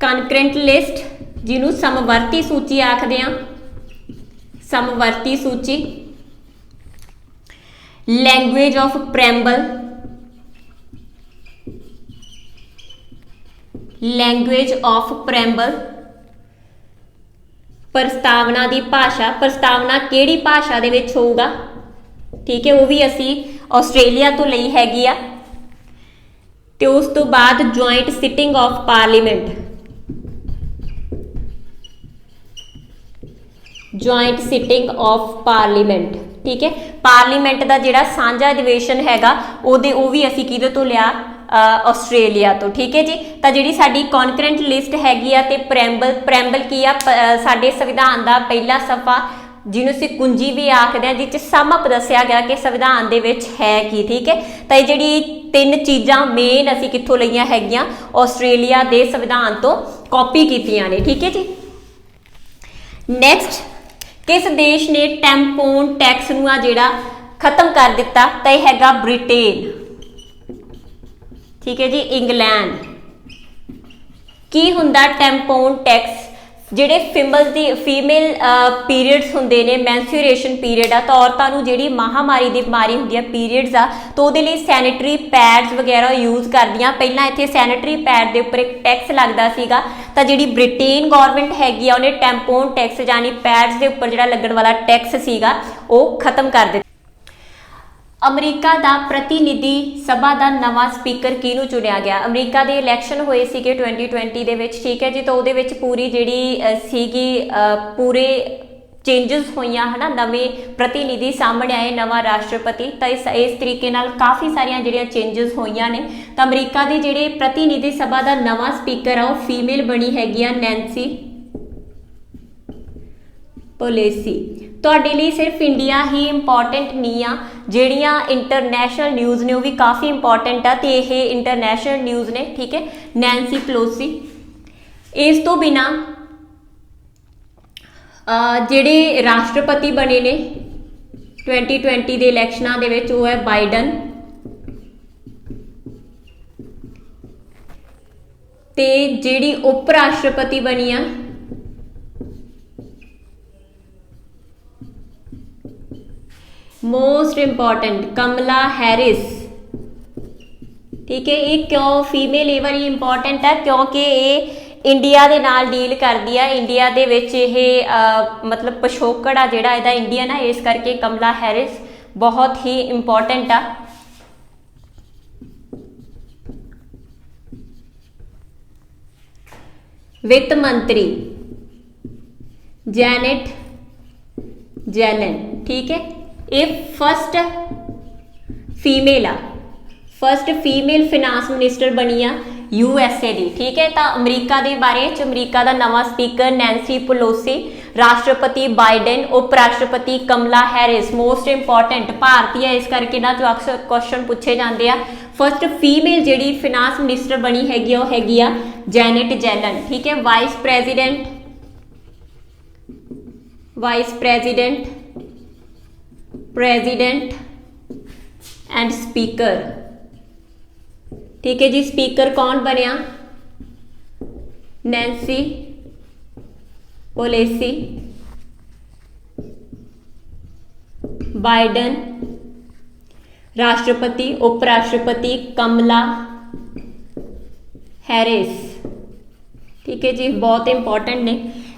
ਕਨਕਰੈਂਟ ਲਿਸਟ, ਜਿਹਨੂੰ ਸਮਵਰਤੀ ਸੂਚੀ ਆਖਦੇ ਆ, ਸਮਵਰਤੀ ਸੂਚੀ। ਲੈਂਗੁਏਜ ਆਫ ਪ੍ਰੈਂਬਲ, ਲੈਂਗੁਏਜ ਆਫ ਪ੍ਰੈਂਬਲ, ਪ੍ਰਸਤਾਵਨਾ ਦੀ ਭਾਸ਼ਾ, ਪ੍ਰਸਤਾਵਨਾ ਕਿਹੜੀ ਭਾਸ਼ਾ ਦੇ ਵਿੱਚ ਹੋਊਗਾ, ਠੀਕ ਹੈ, ਉਹ ਵੀ ਅਸੀਂ ਆਸਟ੍ਰੇਲੀਆ ਤੋਂ ਲਈ ਹੈਗੀ ਆ। ਤੇ ਉਸ ਤੋਂ ਬਾਅਦ joint sitting of parliament, joint sitting of parliament, ਠੀਕ ਹੈ, ਪਾਰਲੀਮੈਂਟ ਦਾ ਜਿਹੜਾ ਸਾਂਝਾ ਅਧਿਵੇਸ਼ਨ ਹੈਗਾ ਉਹ ਵੀ ਅਸੀਂ ਕਿਹਦੇ ਤੋਂ ਲਿਆ? ਆਸਟ੍ਰੇਲੀਆ ਤੋਂ, ਠੀਕ ਹੈ ਜੀ। ਤਾਂ ਜਿਹੜੀ ਸਾਡੀ ਕਨਕਰੈਂਟ ਲਿਸਟ ਹੈਗੀ ਆ ਤੇ ਪ੍ਰੈਂਬਲ ਕੀ ਆ? ਸਾਡੇ ਸੰਵਿਧਾਨ ਦਾ ਪਹਿਲਾ ਸਫਾ, ਜਿਹਨੂੰ ਅਸੀਂ ਕੁੰਜੀ ਵੀ ਆਖਦੇ ਹਾਂ, ਜਿਸ 'ਚ ਸਮਅਪ ਦੱਸਿਆ ਗਿਆ ਕਿ ਸੰਵਿਧਾਨ ਦੇ ਵਿੱਚ ਹੈ ਕੀ, ਠੀਕ ਹੈ। ਤਾਂ ਇਹ ਜਿਹੜੀ 3 ਚੀਜ਼ਾਂ ਮੇਨ ਅਸੀਂ ਕਿੱਥੋਂ ਲਈਆਂ ਹੈਗੀਆਂ? ਆਸਟ੍ਰੇਲੀਆ ਦੇ ਸੰਵਿਧਾਨ ਤੋਂ ਕਾਪੀ ਕੀਤੀਆਂ ਨੇ, ਠੀਕ ਹੈ ਜੀ। ਨੈਕਸਟ, ਕਿਸ ਦੇਸ਼ ਨੇ ਟੈਂਪੋਨ ਟੈਕਸ ਨੂੰ ਆ ਜਿਹੜਾ ਖਤਮ ਕਰ ਦਿੱਤਾ? ਤਾਂ ਇਹ ਹੈਗਾ ਬ੍ਰਿਟੇਨ, ਠੀਕ ਹੈ ਜੀ। ਇੰਗਲੈਂਡ। ਕੀ ਹੁੰਦਾ ਟੈਂਪੋਨ ਟੈਕਸ? ਜਿਹੜੇ ਫੀਮੇਲ ਪੀਰੀਅਡਸ ਹੁੰਦੇ ਨੇ, ਮੈਂਸੂਰੇਸ਼ਨ ਪੀਰੀਅਡ ਆ, ਤਾਂ ਔਰਤਾਂ ਨੂੰ ਜਿਹੜੀ ਮਹਾਮਾਰੀ ਦੀ ਬਿਮਾਰੀ ਹੁੰਦੀ ਆ, ਪੀਰੀਅਡਸ ਆ, ਤਾਂ ਉਹਦੇ ਲਈ ਸੈਨੀਟਰੀ ਪੈਡਸ ਵਗੈਰਾ ਯੂਜ਼ ਕਰਦੀਆਂ। ਪਹਿਲਾਂ ਇੱਥੇ ਸੈਨੀਟਰੀ ਪੈਡ ਦੇ ਉੱਪਰ ਇੱਕ ਟੈਕਸ ਲੱਗਦਾ ਸੀਗਾ, ਤਾਂ ਜਿਹੜੀ ਬ੍ਰਿਟੇਨ ਗੌਰਮੈਂਟ ਹੈਗੀ ਆ ਉਹਨੇ ਟੈਂਪੋਨ ਟੈਕਸ ਯਾਨੀ ਪੈਡਸ ਦੇ ਉੱਪਰ ਜਿਹੜਾ ਲੱਗਣ ਵਾਲਾ ਟੈਕਸ ਸੀਗਾ ਉਹ ਖਤਮ ਕਰ ਦਿੱਤਾ। ਅਮਰੀਕਾ ਦਾ ਪ੍ਰਤੀਨਿਧੀ ਸਭਾ ਦਾ ਨਵਾਂ ਸਪੀਕਰ ਕਿਹਨੂੰ ਚੁਣਿਆ ਗਿਆ? ਅਮਰੀਕਾ ਦੇ ਇਲੈਕਸ਼ਨ ਹੋਏ ਸੀਗੇ 2020 ਦੇ ਵਿੱਚ, ਠੀਕ ਹੈ ਜੀ। ਤਾਂ ਉਹਦੇ ਵਿੱਚ ਪੂਰੀ ਜਿਹੜੀ ਸੀਗੀ ਪੂਰੇ ਚੇਂਜਸ ਹੋਈਆਂ ਹੈ ਨਾ, ਨਵੇਂ ਪ੍ਰਤੀਨਿਧੀ ਸਾਹਮਣੇ ਆਏ, ਨਵਾਂ ਰਾਸ਼ਟਰਪਤੀ। ਤਾਂ ਇਸ ਤਰੀਕੇ ਨਾਲ ਕਾਫੀ ਸਾਰੀਆਂ ਜਿਹੜੀਆਂ ਚੇਂਜਸ ਹੋਈਆਂ ਨੇ। ਤਾਂ ਅਮਰੀਕਾ ਦੇ ਜਿਹੜੇ ਪ੍ਰਤੀਨਿਧੀ ਸਭਾ ਦਾ ਨਵਾਂ ਸਪੀਕਰ ਆ ਉਹ ਫੀਮੇਲ ਬਣੀ ਹੈਗੀ ਆ, ਨੈਂਸੀ ਪੋਲੇਸੀ। ਤੁਹਾਡੇ ਲਈ ਸਿਰਫ ਇੰਡੀਆ ਹੀ ਇੰਪੋਰਟੈਂਟ ਨਹੀਂ ਆ, ਜਿਹੜੀਆਂ ਇੰਟਰਨੈਸ਼ਨਲ ਨਿਊਜ਼ ਨੇ ਉਹ ਵੀ ਕਾਫੀ ਇੰਪੋਰਟੈਂਟ ਆ, ਤੇ ਇਹ ਇੰਟਰਨੈਸ਼ਨਲ ਨਿਊਜ਼ ਨੇ, ਠੀਕ ਹੈ। ਨੈਂਸੀ ਪਲੋਸੀ। ਇਸ ਤੋਂ ਬਿਨਾਂ ਜਿਹੜੇ ਰਾਸ਼ਟਰਪਤੀ ਬਣੇ ਨੇ 2020 ਦੇ ਇਲੈਕਸ਼ਨਾਂ ਦੇ ਵਿੱਚ ਉਹ ਹੈ ਬਾਈਡਨ, ਤੇ ਜਿਹੜੀ ਉਪ ਰਾਸ਼ਟਰਪਤੀ ਬਣੀ ਆ मोस्ट इंपॉर्टेंट कमला हैरिस, ठीक है। ये क्यों फीमेल ये वाली इंपॉर्टेंट है? क्योंकि ये इंडिया दे नाल डील करती है, इंडिया दे विच ये मतलब पिछोकड़ आ जिहड़ा इहदा इंडियन है, इस करके कमला हैरिस बहुत ही इंपॉर्टेंट आ। वित्त मंत्री जैनेट जेलन, ठीक है। ਇਹ ਫਸਟ ਫੀਮੇਲ ਆ, ਫਸਟ ਫੀਮੇਲ ਫਿਨਾਂਸ ਮਿਨਿਸਟਰ ਬਣੀ ਆ USA ਦੀ, ਠੀਕ ਹੈ। ਤਾਂ ਅਮਰੀਕਾ ਦੇ ਬਾਰੇ ਚ ਅਮਰੀਕਾ ਦਾ ਨਵਾਂ ਸਪੀਕਰ ਨੈਂਸੀ ਪਲੋਸੀ, ਰਾਸ਼ਟਰਪਤੀ ਬਾਈਡਨ, ਉਪ ਰਾਸ਼ਟਰਪਤੀ ਕਮਲਾ ਹੈਰਿਸ। ਮੋਸਟ ਇੰਪੋਰਟੈਂਟ ਭਾਰਤੀ ਹੈ, ਇਸ ਕਰਕੇ ਨਾ ਜੋ ਅਕਸਰ ਕੁਐਸਚਨ ਪੁੱਛੇ ਜਾਂਦੇ ਆ। ਫਸਟ ਫੀਮੇਲ ਜਿਹੜੀ ਫਿਨਾਂਸ ਮਿਨਿਸਟਰ ਬਣੀ ਹੈਗੀ ਆ ਉਹ ਹੈਗੀ ਆ ਜੈਨੇਟ ਜੈਲਨ, ਠੀਕ ਹੈ। Vice president president and speaker, ठीक है जी। स्पीकर कौन बनया? Nancy Pelosi. बाइडन राष्ट्रपति, उपराष्ट्रपति कमला हैरिस, ठीक है जी, बहुत इंपॉर्टेंट ने।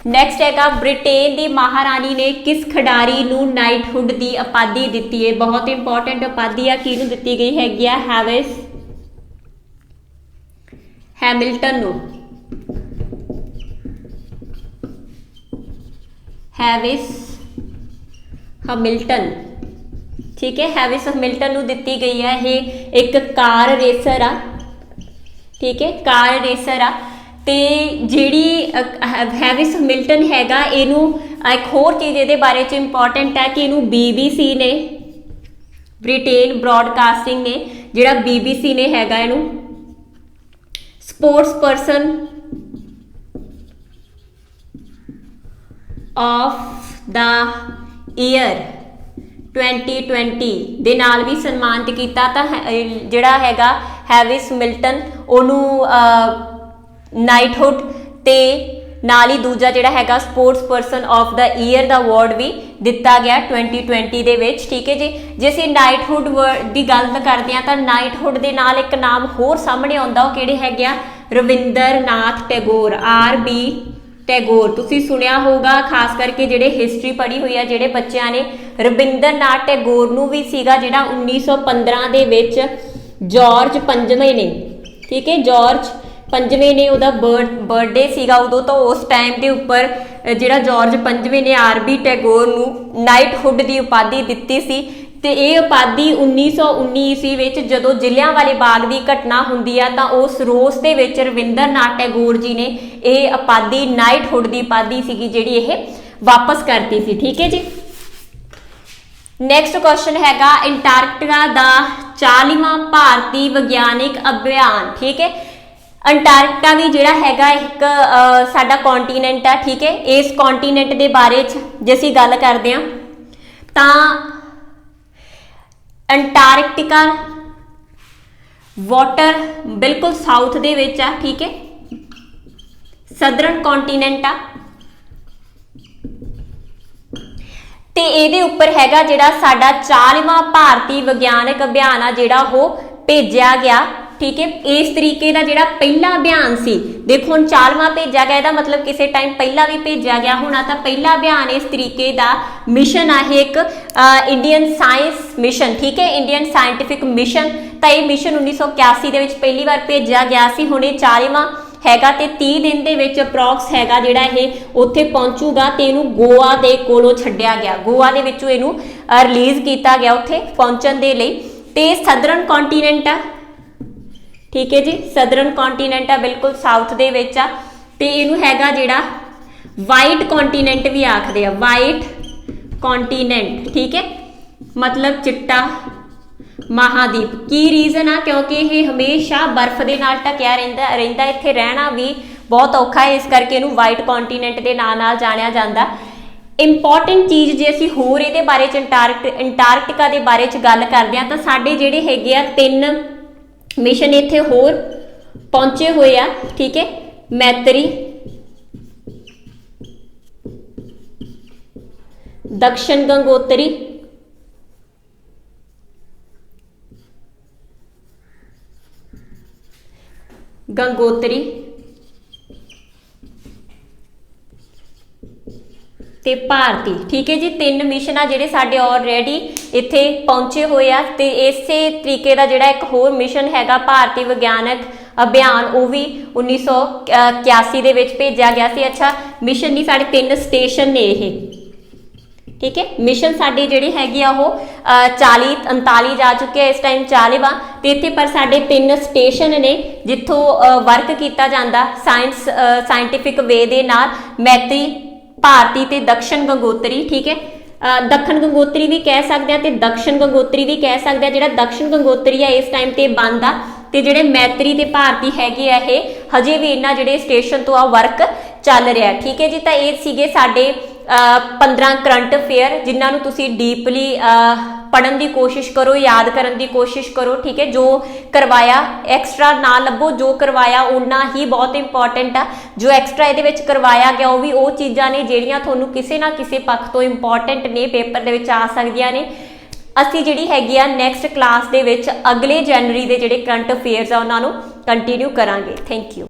नैक्सट हैगा ब्रिटेन की महारानी ने किस खिडारी नूं नाइटहुड की उपाधि दी है? बहुत इंपॉर्टेंट उपाधि आ, किहनूं दित्ती गई हैगी आ? हैमिल्टन नूं, हैविस हैमिल्टन, ठीक है। हैविस हैमिल्टन नूं दित्ती गई है। ये एक कार रेसर आ, ठीक है, कार रेसर आ। ਤੇ ਜਿਹੜੀ ਹੈਵਿਸ ਮਿਲਟਨ ਹੈਗਾ, ਇਹਨੂੰ ਇੱਕ ਹੋਰ ਚੀਜ਼ ਇਹਦੇ ਬਾਰੇ 'ਚ ਇੰਪੋਰਟੈਂਟ ਹੈ ਕਿ ਇਹਨੂੰ BBC ਨੇ, ਬ੍ਰਿਟੇਨ ਬ੍ਰੌਡਕਾਸਟਿੰਗ ਨੇ, ਜਿਹੜਾ BBC ਨੇ ਹੈਗਾ ਇਹਨੂੰ sports person of the year 2020 ਦੇ ਨਾਲ ਵੀ ਸਨਮਾਨਿਤ ਕੀਤਾ। ਤਾਂ ਜਿਹੜਾ ਹੈਗਾ ਹੈਵਿਸ ਮਿਲਟਨ, ਉਹਨੂੰ ਨਾਈਟਹੁੱਡ ਤੇ ਨਾਲ ਹੀ ਦੂਜਾ ਜਿਹੜਾ ਹੈਗਾ sports person of the year ਦਾ ਅਵਾਰਡ ਵੀ ਦਿੱਤਾ ਗਿਆ 2020 ਦੇ ਵਿੱਚ। ਠੀਕ ਹੈ ਜੀ, ਜੇ ਅਸੀਂ ਨਾਈਟਹੁੱਡ ਦੀ ਗੱਲ ਕਰਦੇ ਹਾਂ ਤਾਂ ਨਾਈਟਹੁੱਡ ਦੇ ਨਾਲ ਇੱਕ ਨਾਮ ਹੋਰ ਸਾਹਮਣੇ ਆਉਂਦਾ, ਉਹ ਕਿਹੜੇ ਹੈਗੇ ਆ? ਰਵਿੰਦਰ ਨਾਥ ਟੈਗੋਰ, RB ਟੈਗੋਰ। ਤੁਸੀਂ ਸੁਣਿਆ ਹੋਊਗਾ, ਖਾਸ ਕਰਕੇ ਜਿਹੜੇ ਹਿਸਟਰੀ ਪੜ੍ਹੀ ਹੋਈ ਆ ਜਿਹੜੇ ਬੱਚਿਆਂ ਨੇ, ਰਵਿੰਦਰ ਨਾਥ ਟੈਗੋਰ ਨੂੰ ਵੀ ਸੀਗਾ ਜਿਹੜਾ 1915 ਦੇ ਵਿੱਚ ਜਾਰਜ ਪੰਜਵੇਂ ਨੇ, ਠੀਕ ਹੈ, ਜਾਰਜ ਪੰਜਵੇਂ ਨੇ ਉਹਦਾ ਬਰਥਡੇ ਸੀਗਾ ਉਦੋਂ। ਤਾਂ ਉਸ ਟਾਈਮ ਦੇ ਉੱਪਰ ਜਿਹੜਾ ਜਾਰਜ ਪੰਜਵੇਂ ਨੇ RB ਟੈਗੋਰ ਨੂੰ ਨਾਈਟਹੁੱਡ ਦੀ ਉਪਾਧੀ ਦਿੱਤੀ ਸੀ। ਤੇ ਇਹ ਉਪਾਧੀ 1919 ਈਸਵੀ ਵਿੱਚ ਜਦੋਂ ਜਲਿਆਂਵਾਲੇ ਬਾਗ ਦੀ ਘਟਨਾ ਹੁੰਦੀ ਆ, ਤਾਂ ਉਸ ਰੋਸ ਦੇ ਵਿੱਚ ਰਵਿੰਦਰ ਨਾਥ ਟੈਗੋਰ ਜੀ ਨੇ ਇਹ ਉਪਾਧੀ, ਨਾਈਟਹੁੱਡ ਦੀ ਉਪਾਧੀ ਸੀਗੀ ਜਿਹੜੀ ਇਹ ਵਾਪਸ ਕਰਤੀ ਸੀ। ਠੀਕ ਹੈ ਜੀ, ਨੈਕਸਟ ਕੁਐਸਚਨ ਹੈਗਾ ਅੰਟਾਰਕਟਿਕਾ ਦਾ 40ਵਾਂ ਭਾਰਤੀ ਵਿਗਿਆਨਿਕ ਅਭਿਆਨ। ਠੀਕ ਹੈ, ਅੰਟਾਰਕਟਿਕਾ ਵੀ ਜਿਹੜਾ ਹੈਗਾ ਇੱਕ ਸਾਡਾ ਕੌਂਟੀਨੈਂਟ ਆ। ਠੀਕ ਹੈ, ਇਸ ਕੌਂਟੀਨੈਂਟ ਦੇ ਬਾਰੇ 'ਚ ਜੇ ਅਸੀਂ ਗੱਲ ਕਰਦੇ ਹਾਂ ਤਾਂ ਅੰਟਾਰਕਟਿਕਾ ਵਾਟਰ ਬਿਲਕੁਲ ਸਾਊਥ ਦੇ ਵਿੱਚ ਆ। ਠੀਕ ਹੈ, ਸਦਰਨ ਕੌਂਟੀਨੈਂਟ ਆ ਤੇ ਇਹਦੇ ਉੱਪਰ ਹੈਗਾ ਜਿਹੜਾ ਸਾਡਾ 40ਵਾਂ ਭਾਰਤੀ ਵਿਗਿਆਨਕ ਅਭਿਆਨ ਆ ਜਿਹੜਾ ਉਹ ਭੇਜਿਆ ਗਿਆ। ਠੀਕ ਹੈ, ਇਸ ਤਰੀਕੇ ਦਾ ਜਿਹੜਾ ਪਹਿਲਾ ਅਭਿਆਨ ਸੀ, ਦੇਖੋ ਹੁਣ 40ਵਾਂ ਭੇਜਿਆ ਗਿਆ, ਇਹਦਾ ਮਤਲਬ ਕਿਸੇ ਟਾਈਮ ਪਹਿਲਾਂ ਵੀ ਭੇਜਿਆ ਗਿਆ ਹੋਣਾ। ਤਾਂ ਪਹਿਲਾ ਅਭਿਆਨ ਇਸ ਤਰੀਕੇ ਦਾ ਮਿਸ਼ਨ ਆ, ਇਹ ਇੱਕ ਇੰਡੀਅਨ ਸਾਇੰਸ ਮਿਸ਼ਨ। ਠੀਕ ਹੈ, ਇੰਡੀਅਨ ਸਾਇੰਟਿਫਿਕ ਮਿਸ਼ਨ। ਤਾਂ ਇਹ ਮਿਸ਼ਨ 1981 ਦੇ ਵਿੱਚ ਪਹਿਲੀ ਵਾਰ ਭੇਜਿਆ ਗਿਆ ਸੀ। ਹੁਣ ਇਹ 40ਵਾਂ ਹੈਗਾ ਤੇ 30 ਦਿਨ ਦੇ ਵਿੱਚ ਅਪਰੋਕਸ ਹੈਗਾ ਜਿਹੜਾ ਇਹ ਉੱਥੇ ਪਹੁੰਚੂਗਾ ਤੇ ਇਹਨੂੰ ਗੋਆ ਦੇ ਕੋਲੋਂ ਛੱਡਿਆ ਗਿਆ, ਗੋਆ ਦੇ ਵਿੱਚੋਂ ਇਹਨੂੰ ਰਿਲੀਜ਼ ਕੀਤਾ ਗਿਆ ਉੱਥੇ ਪਹੁੰਚਣ ਦੇ ਲਈ। ਤੇ ਸਦਰਨ ਕੌਂਟੀਨੈਂਟ ਆ, ਠੀਕ ਹੈ ਜੀ, ਸਦਰਨ ਕੌਂਟੀਨੈਂਟ ਆ, ਬਿਲਕੁਲ ਸਾਊਥ ਦੇ ਵਿੱਚ ਆ। ਤੇ ਇਹਨੂੰ ਹੈਗਾ ਜਿਹੜਾ ਵਾਈਟ ਕੌਂਟੀਨੈਂਟ ਵੀ ਆਖਦੇ ਆ, ਵਾਈਟ ਕੌਂਟੀਨੈਂਟ। ਠੀਕ ਹੈ, ਮਤਲਬ ਚਿੱਟਾ ਮਹਾਦੀਪ। ਕੀ ਰੀਜ਼ਨ ਆ? ਕਿਉਂਕਿ ਇਹ ਹਮੇਸ਼ਾ ਬਰਫ਼ ਦੇ ਨਾਲ ਢਕਿਆ ਰਹਿੰਦਾ, ਇੱਥੇ ਰਹਿਣਾ ਵੀ ਬਹੁਤ ਔਖਾ ਹੈ, ਇਸ ਕਰਕੇ ਇਹਨੂੰ ਵਾਈਟ ਕੌਂਟੀਨੈਂਟ ਦੇ ਨਾਂ ਨਾਲ ਜਾਣਿਆ ਜਾਂਦਾ। ਇੰਪੋਰਟੈਂਟ ਚੀਜ਼ ਜੇ ਅਸੀਂ ਹੋਰ ਇਹਦੇ ਬਾਰੇ 'ਚ ਅੰਟਾਰਕਟਿਕਾ ਦੇ ਬਾਰੇ 'ਚ ਗੱਲ ਕਰਦੇ ਹਾਂ ਤਾਂ ਸਾਡੇ ਜਿਹੜੇ ਹੈਗੇ ਆ 3 ਮਿਸ਼ਨ ਇੱਥੇ ਹੋਰ ਪਹੁੰਚੇ ਹੋਏ ਆ। ਠੀਕ ਹੈ, ਮੈਤਰੀ, ਦਕਸ਼ਣ ਗੰਗੋਤਰੀ, ਤੇ ਭਾਰਤੀ। ਠੀਕ ਹੈ ਜੀ, 3 ਮਿਸ਼ਨ ਆ ਜਿਹੜੇ ਸਾਡੇ ਆਲਰੇਡੀ ਇੱਥੇ ਪਹੁੰਚੇ ਹੋਏ ਆ। ਤੇ ਇਸੇ ਤਰੀਕੇ ਦਾ ਜਿਹੜਾ ਇੱਕ ਹੋਰ ਮਿਸ਼ਨ ਹੈਗਾ ਭਾਰਤੀ ਵਿਗਿਆਨਕ ਅਭਿਆਨ, ਉਹ ਵੀ 1981 ਦੇ ਵਿੱਚ ਭੇਜਿਆ ਗਿਆ ਸੀ। ਅੱਛਾ, ਮਿਸ਼ਨ ਦੀ ਸਾਡੇ 3 ਸਟੇਸ਼ਨ ਨੇ ਇਹ। ਠੀਕ ਹੈ, ਮਿਸ਼ਨ ਸਾਡੇ ਜਿਹੜੇ ਹੈਗੇ ਆ ਉਹ 39 ਜਾ ਚੁੱਕੇ ਆ, ਇਸ ਟਾਈਮ 40ਵਾਂ। ਤੇ ਇੱਥੇ ਪਰ ਸਾਡੇ 3 ਸਟੇਸ਼ਨ ਨੇ ਜਿੱਥੋਂ ਵਰਕ ਕੀਤਾ ਜਾਂਦਾ ਸਾਇੰਟਿਫਿਕ ਵੇ ਦੇ ਨਾਲ, ਮੈਤਰੀ, ਭਾਰਤੀ ਤੇ ਦਕਸ਼ਣ ਗੰਗੋਤਰੀ। ਠੀਕ ਹੈ, ਦੱਖਣ ਗੰਗੋਤਰੀ ਵੀ ਕਹਿ ਸਕਦੇ ਆ ਤੇ ਦਕਸ਼ਣ ਗੰਗੋਤਰੀ ਵੀ ਕਹਿ ਸਕਦੇ ਆ। ਜਿਹੜਾ ਦਕਸ਼ਣ ਗੰਗੋਤਰੀ ਆ ਇਸ ਟਾਈਮ ਤੇ ਬੰਦ ਆ ਤੇ ਜਿਹੜੇ ਮੈਤਰੀ ਤੇ ਭਾਰਤੀ ਹੈਗੇ ਆ ਇਹ ਹਜੇ ਵੀ ਇਹਨਾਂ ਜਿਹੜੇ ਸਟੇਸ਼ਨ ਤੋਂ ਆ ਵਰਕ ਚੱਲ ਰਿਹਾ। ਠੀਕ ਹੈ ਜੀ, ਤਾਂ ਇਹ ਸੀਗੇ ਸਾਡੇ 15 ਕਰੰਟ ਅਫੇਅਰ ਜਿਨ੍ਹਾਂ ਨੂੰ ਤੁਸੀਂ ਡੀਪਲੀ ਪੜ੍ਹਨ ਦੀ ਕੋਸ਼ਿਸ਼ ਕਰੋ, ਯਾਦ ਕਰਨ ਦੀ ਕੋਸ਼ਿਸ਼ ਕਰੋ। ਠੀਕ ਹੈ, ਜੋ ਕਰਵਾਇਆ ਐਕਸਟਰਾ ਨਾ ਲੱਭੋ, ਜੋ ਕਰਵਾਇਆ ਉਨਾ ਹੀ ਬਹੁਤ ਇੰਪੋਰਟੈਂਟ ਆ। ਜੋ ਐਕਸਟਰਾ ਇਹਦੇ ਵਿੱਚ ਕਰਵਾਇਆ ਗਿਆ ਉਹ ਵੀ ਉਹ ਚੀਜ਼ਾਂ ਨੇ ਜਿਹੜੀਆਂ ਤੁਹਾਨੂੰ ਕਿਸੇ ਨਾ ਕਿਸੇ ਪੱਖ ਤੋਂ ਇੰਪੋਰਟੈਂਟ ਨੇ, ਪੇਪਰ ਦੇ ਵਿੱਚ ਆ ਸਕਦੀਆਂ ਨੇ। ਅਸੀਂ ਜਿਹੜੀ ਹੈਗੀ ਆ ਨੈਕਸਟ ਕਲਾਸ ਦੇ ਵਿੱਚ ਅਗਲੇ ਜਨਵਰੀ ਦੇ ਜਿਹੜੇ ਕਰੰਟ ਅਫੇਅਰਸ ਆ ਉਹਨਾਂ ਨੂੰ ਕੰਟੀਨਿਊ ਕਰਾਂਗੇ। Thank you.